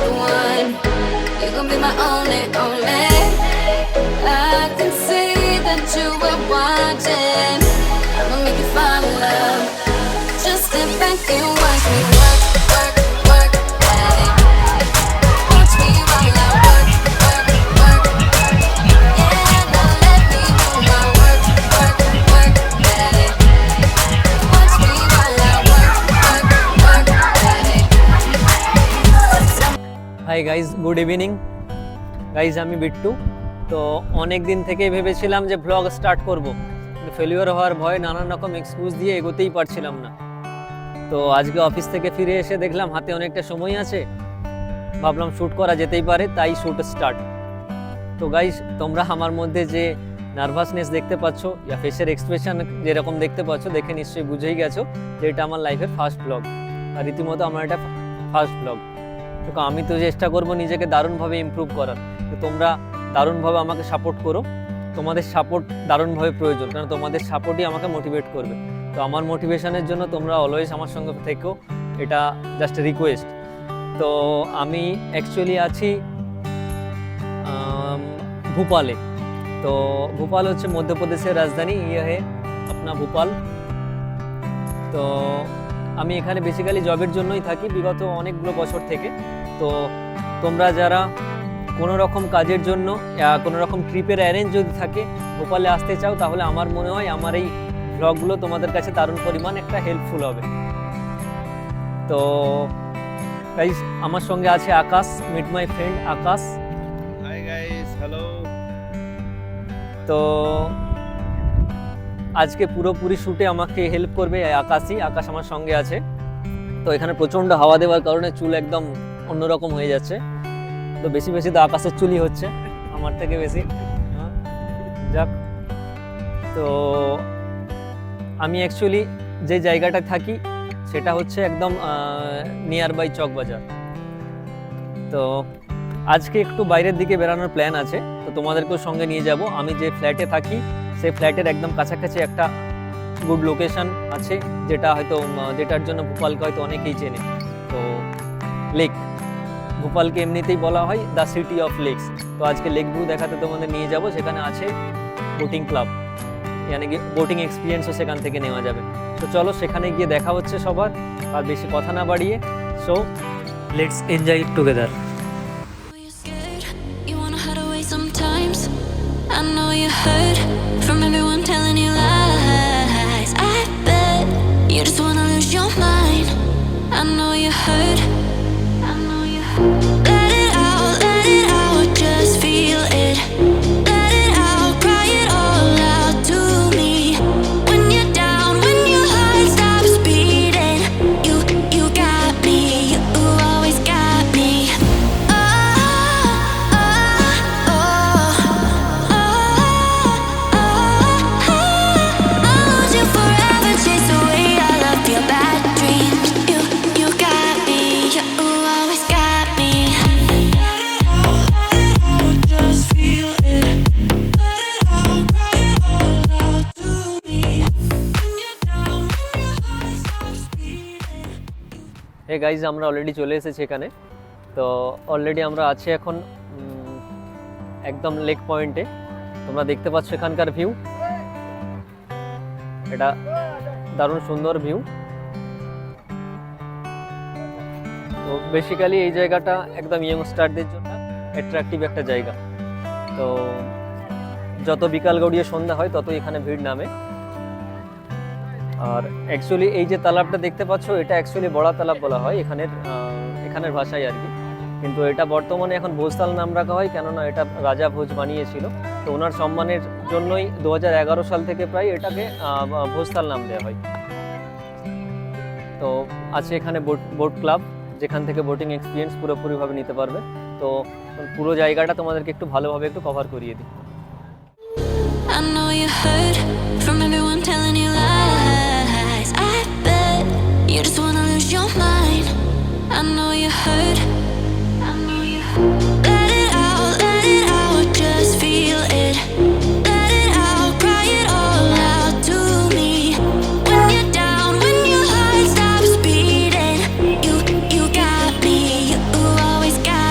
the one. You gon' be my only, only. I can see that you were watching. I'ma make you fall in love. Just sit back and watch me work, work, work at it. Watch me while I work, work, work. Yeah, now let me do my work, work, work at it. Watch me while I work, work, work at it. Hi guys, good evening guys. আমি বিট্টু। তো অনেক দিন থেকেই ভেবেছিলাম যে blog start করব, কিন্তু failure হওয়ার ভয়ে নানান রকম এক্সকিউজ দিয়ে এগোতেই পারছিলাম না। তো আজকে অফিস থেকে ফিরে এসে দেখলাম হাতে অনেকটা সময় আছে, ভাবলাম শ্যুট করা যেতেই পারে, তাই শ্যুট স্টার্ট। তো গাইজ, তোমরা আমার মধ্যে যে নার্ভাসনেস দেখতে পাচ্ছ ইয়া ফেসের এক্সপ্রেশন যেরকম দেখতে পাচ্ছ, দেখে নিশ্চয়ই বুঝেই গেছো যে এটা আমার লাইফের ফার্স্ট ব্লগ, আর রীতিমতো আমার এটা ফার্স্ট ব্লগ। তো আমি তো চেষ্টা করবো নিজেকে দারুণভাবে ইমপ্রুভ করার। তো তোমরা দারুণভাবে আমাকে সাপোর্ট করো, তোমাদের সাপোর্ট দারুণভাবে প্রয়োজন, কারণ তোমাদের সাপোর্টই আমাকে মোটিভেট করবে। তো আমার মোটিভেশনের জন্য তোমরা অলওয়েজ আমার সঙ্গে থেকো, এটা জাস্ট রিকোয়েস্ট। তো আমি অ্যাকচুয়ালি আছি ভোপালে। তো ভোপাল হচ্ছে মধ্যপ্রদেশের রাজধানী, ইয়ে হে আপনা ভোপাল। তো আমি এখানে বেসিক্যালি জবের জন্যই থাকি বিগত অনেকগুলো বছর থেকে। তো তোমরা যারা কোনো রকম কাজের জন্য কোনো রকম ট্রিপের অ্যারেঞ্জ যদি থাকে, ভোপালে আসতে চাও, তাহলে আমার মনে হয় আমার এই ব্লগগুলো তোমাদের কাছে দারুণ পরিমাণ একটা হেল্পফুল হবে। তো গাইস, আমার সঙ্গে আছে Akash, meet my friend Akash. Hi guys, hello. তো আজকে পুরোপুরি শ্যুটে আমাকে হেল্প করবে আকাশই, আকাশ আমার সঙ্গে আছে। তো এখানে প্রচণ্ড হাওয়া দেওয়ার কারণে চুল একদম অন্যরকম হয়ে যাচ্ছে। তো বেশি বেশি তো আকাশের চুলই হচ্ছে, আমার থেকে বেশি। যাক, তো আমি অ্যাকচুয়ালি যে জায়গাটা থাকি সেটা হচ্ছে একদম নিয়ার বাই চকবাজার। তো আজকে একটু বাইরের দিকে বেরানোর প্ল্যান আছে, তো তোমাদেরকেও সঙ্গে নিয়ে যাব। আমি যে ফ্ল্যাটে থাকি সেই ফ্ল্যাটের একদম কাছাকাছি একটা গুড লোকেশন আছে, যেটার জন্য ভোপালকে হয়তো অনেকেই চেনে। তো লেক, ভোপালকে এমনিতেই বলা হয় দ্য সিটি অফ লেকস। তো আজকে লেক ভিউ দেখাতে তোমাদের নিয়ে যাব। সেখানে আছে বোটিং ক্লাব, মানে কি বোটিং এক্সপিরিয়েন্সও সেখান থেকে নেওয়া যাবে। তো চলো সেখানে গিয়ে দেখা হচ্ছে সবার, আর বেশি কথা না বাড়িয়ে, so let's enjoy it together. I know you heard from everyone telling you lies. I bet you just wanna lose your mind. I know you heard. I know you heard. Let it out, just feel it. Let it out, cry it all out to me. When you're down, when your heart stops beating, you got me, you always got me. Hey guys, আমরা already চলে এসেছি এখানে। তো already আমরা আছি এখন একদম lake পয়েন্টে। তোমরা দেখতে পাচ্ছ এখানকার ভিউ, এটা দারুণ সুন্দর ভিউ। তো বেসিক্যালি এই জায়গাটা একদম ইয়ংস্টারদের জন্য অ্যাট্রাকটিভ একটা জায়গা। তো যত বিকাল গড়িয়ে সন্ধ্যা হয় তত এখানে ভিড় নামে। আর অ্যাকচুয়ালি এই যে তালাবটা দেখতে পাচ্ছ, এটা অ্যাকচুয়ালি বড়া তালাব বলা হয় এখানের ভাষায় আর কি। কিন্তু এটা বর্তমানে এখন ভোজতাল নাম রাখা হয়, কেননা এটা রাজা ভোজ বানিয়েছিল। তো ওনার সম্মানের জন্যই 2011 সাল থেকে প্রায় এটাকে ভোজতাল নাম দেওয়া হয়। তো আছে এখানে বোট ক্লাব, যেখান থেকে বোটিং এক্সপিরিয়েন্স পুরোপুরিভাবে নিতে পারবে। তো পুরো জায়গাটা তোমাদেরকে একটু ভালোভাবে একটু কভার করিয়ে দিই। I know you heard from everyone telling you lies. I bet you just wanna lose your mind. I know you heard. I know you heard. Let it out, just feel it. Let it out, cry it all out to me. When you're down, when your heart stops beating, you got me, you always got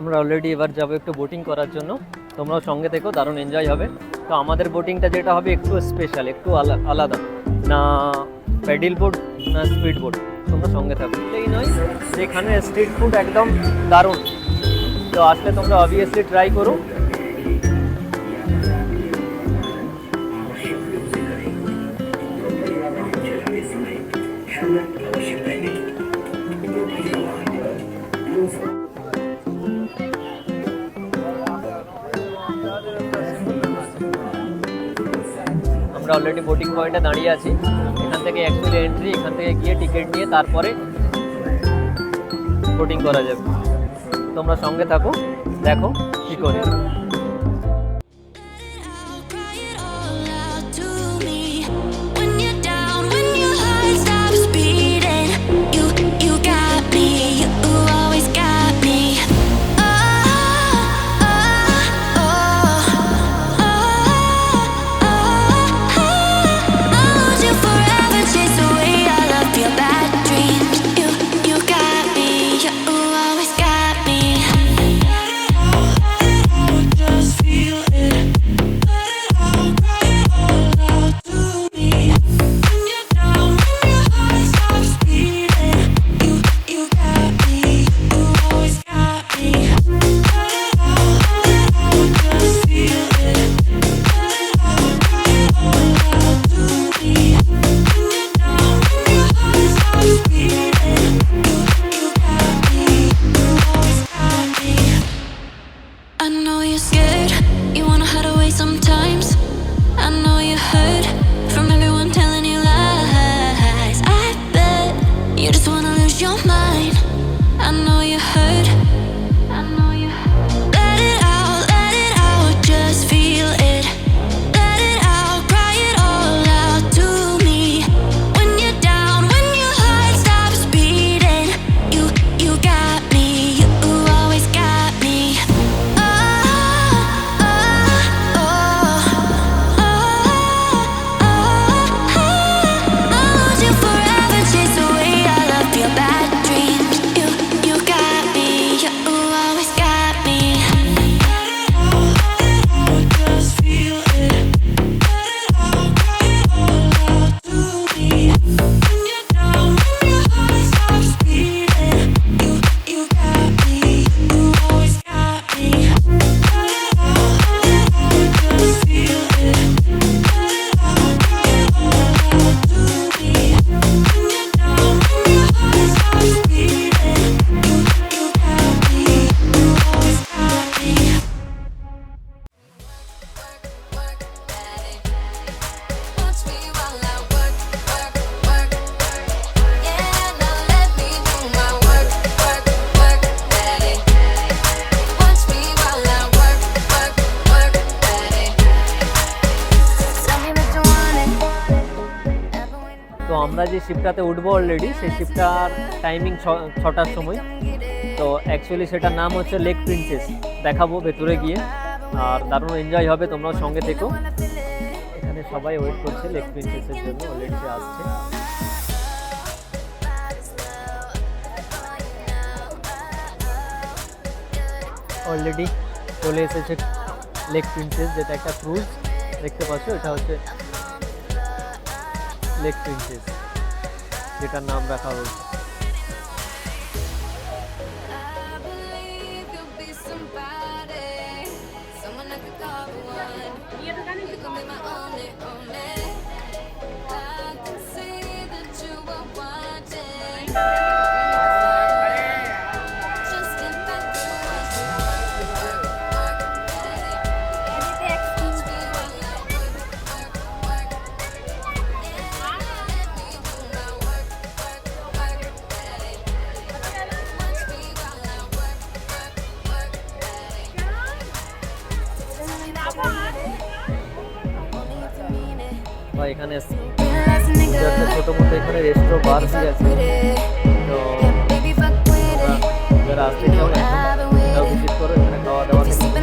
আমরা already এবার যাবো একটু boating করার জন্য, তোমরাও সঙ্গে থেকো, দারুণ এনজয় হবে। তো আমাদের বোটিংটা যেটা হবে একটু স্পেশাল, একটু আলাদা, না প্যাডেল বোট না স্পিড বোট, তোমরা সঙ্গে থাকো। এই নয় যেখানে স্ট্রিট ফুড একদম দারুণ, তো আসলে তোমরা অবভিয়াসলি ট্রাই করো। আমরা অলরেডি বোটিং পয়েন্টে দাঁড়িয়ে আছি, এখান থেকে অ্যাকচুয়ালি এন্ট্রি, এখান থেকে গিয়ে টিকিট নিয়ে তারপরে বোটিং করা যাবে। তোমরা সঙ্গে থাকো, দেখো কী করে। আমরা যে শিপটাতে উঠবো অলরেডি, সেই শিপটার টাইমিং 6টার সময়। তো অ্যাকচুয়ালি সেটার নাম হচ্ছে লেক প্রিন্সেস, দেখাবো ভেতরে গিয়ে, আর দারুণ এনজয় হবে, তোমরাও সঙ্গে থেকো। এখানে সবাই ওয়েট করছে লেক প্রিন্সেসের জন্য, অলরেডি সে আসছে। অলরেডি চলে এসেছে লেক প্রিন্সেস, যেটা একটা ক্রুজ দেখতে পাচ্ছ, এটা হচ্ছে লেক প্রিন্সেস, যেটার নাম রাখা হয়েছে। বা এখানে একটা ছোটো মতো এখানে রেস্ট্রো বার দিয়ে আছে, তো যারা আসতে চাও এটাও ভিজিট করো, এখানে খাওয়া দাওয়া থেকে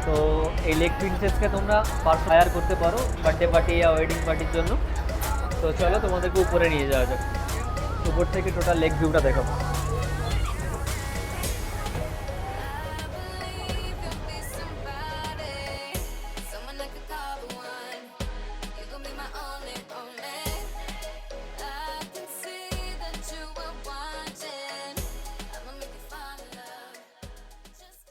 তো এই লেগ প্রিন্সেসকে তোমরা হায়ার করতে পারো বার্থডে পার্টি বা ওয়েডিং পার্টির জন্য। তো চলো তোমাদেরকে উপরে নিয়ে যাওয়া যাক, উপর থেকে টোটাল লেগ ভিউটা দেখাবো। Someone I could call the one. You're gonna be my only, only. I can see that you were watching. I'ma make you fall in love. Just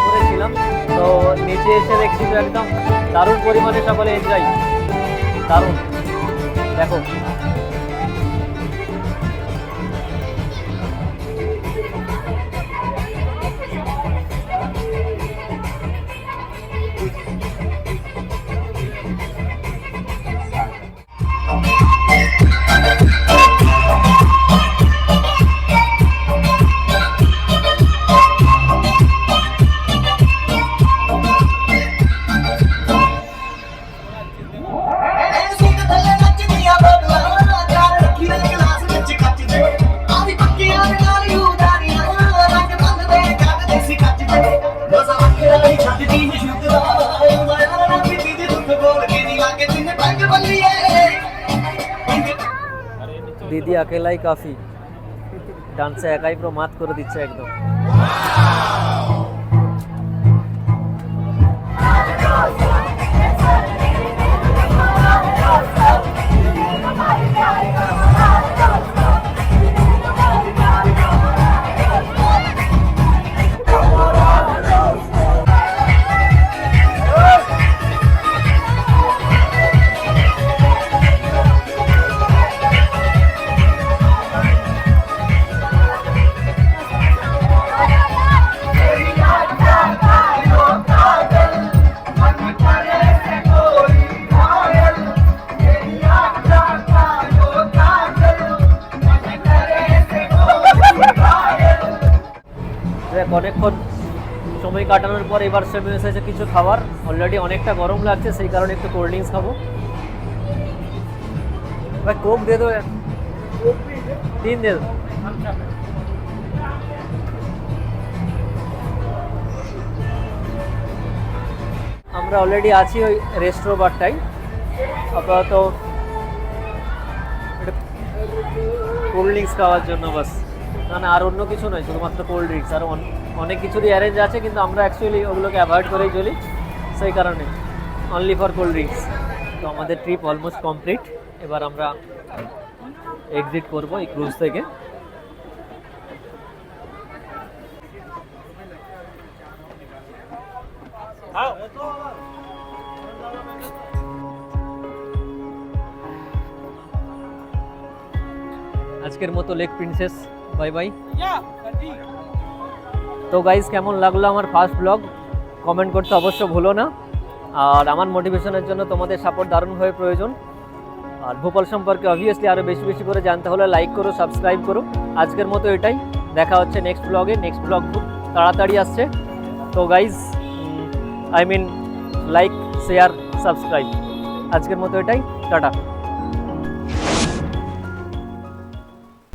উপরে ছিলাম, তো নিচে এসে দেখছি তো একদম দারুণ পরিমাণে সকলে এনজয়, দারুণ। দেখো দিদি একেলাই কাফি, ডান্সে একাই পুরো মাত করে দিচ্ছে একদম। অনেকক্ষণ সময় কাটানোর পর এবার সে এসেছে কিছু খাবার। অলরেডি অনেকটা গরম লাগছে, সেই কারণে একটু কোল্ড ড্রিঙ্কস খাবো। ভাই কোক দে দো, 3 দে দো। আমরা অলরেডি আছি ওই রেস্ট্রো বারটাই, আপাতত কোল্ড ড্রিঙ্কস খাওয়ার জন্য বাস, না আর অন্য কিছু নয়, শুধুমাত্র কোল্ড ড্রিঙ্কস। আর অনেক কিছুরই অ্যারেঞ্জ আছে, কিন্তু আমরা অ্যাকচুয়ালি ওগুলোকে অ্যাভয়েড করেই চলি, সেই কারণে অনলি ফর কোল্ড ড্রিঙ্কস। তো আমাদের ট্রিপ অলমোস্ট কমপ্লিট, এবার আমরা এক্সিট করবো এই ক্রুজ থেকে। আজকের মতো লেগ প্রিন্সেস বাই বাই। তো গাইজ, কেমন লাগলো আমার ফার্স্ট ব্লগ কমেন্ট করতে অবশ্য ভুলো না। আর আমার মোটিভেশনের জন্য তোমাদের সাপোর্ট দারুণভাবে প্রয়োজন। আর ভোপাল সম্পর্কে অবভিয়াসলি আরও বেশি বেশি করে জানতে হলে লাইক করো, সাবস্ক্রাইব করো। আজকের মতো এটাই, দেখা হচ্ছে নেক্সট ব্লগে। নেক্সট ব্লগ খুব তাড়াতাড়ি আসছে। তো গাইজ, লাইক, শেয়ার, সাবস্ক্রাইব। আজকের মতো এটাই, টাটা।